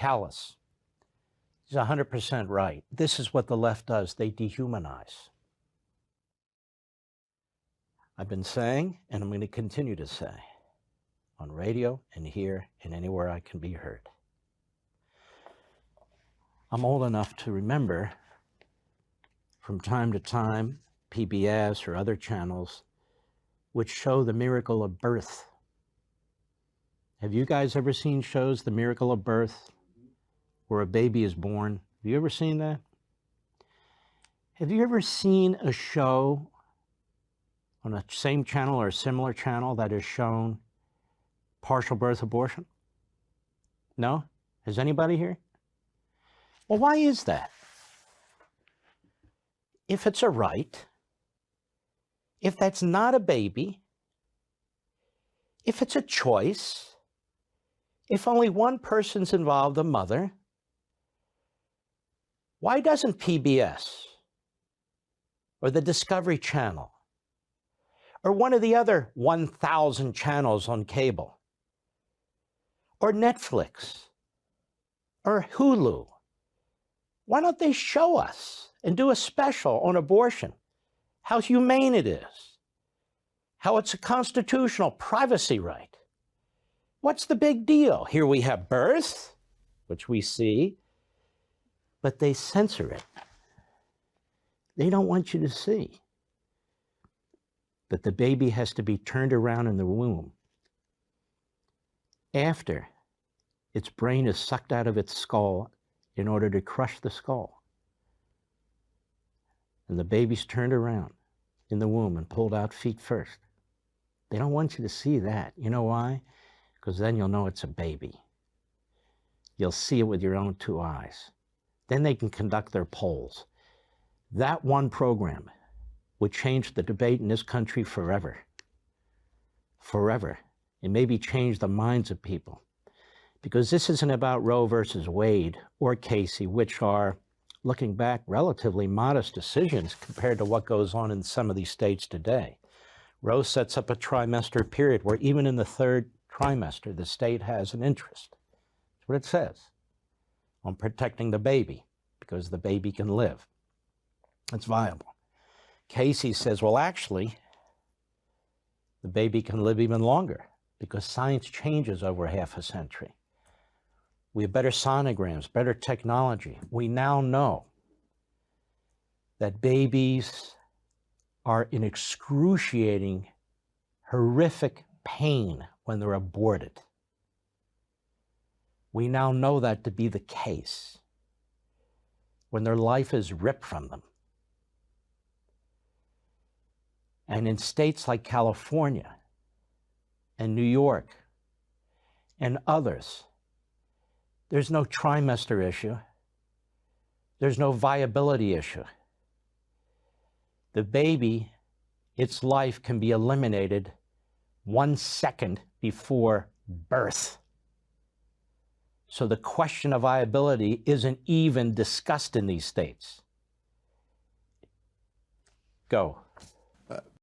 callous. He's 100% right. This is what the left does. They dehumanize. I've been saying, and I'm going to continue to say, on radio and here and anywhere I can be heard. I'm old enough to remember from time to time PBS or other channels which show the miracle of birth. Have you guys ever seen shows, The Miracle of Birth, where a baby is born? Have you ever seen that? Have you ever seen a show on the same channel or a similar channel that has shown partial birth abortion? No? Has anybody here? Well, why is that? If it's a right, if that's not a baby, if it's a choice, if only one person's involved, the mother, why doesn't PBS or the Discovery Channel or one of the other 1,000 channels on cable or Netflix or Hulu, why don't they show us and do a special on abortion, how humane it is, how it's a constitutional privacy right? What's the big deal? Here we have birth, which we see, but they censor it. They don't want you to see that the baby has to be turned around in the womb after its brain is sucked out of its skull in order to crush the skull. And the baby's turned around in the womb and pulled out feet first. They don't want you to see that. You know why? Because then you'll know it's a baby. You'll see it with your own two eyes. Then they can conduct their polls. That one program would change the debate in this country forever. Forever. It maybe change the minds of people. Because this isn't about Roe versus Wade or Casey, which are, looking back, relatively modest decisions compared to what goes on in some of these states today. Roe sets up a trimester period where even in the third trimester, the state has an interest. That's what it says, on protecting the baby, because the baby can live. It's viable. Casey says, well, actually, the baby can live even longer because science changes over half a century. We have better sonograms, better technology. We now know that babies are in excruciating, horrific pain when they're aborted. We now know that to be the case when their life is ripped from them. And in states like California and New York and others, there's no trimester issue. There's no viability issue. The baby, its life can be eliminated 1 second before birth. So the question of viability isn't even discussed in these states. Go.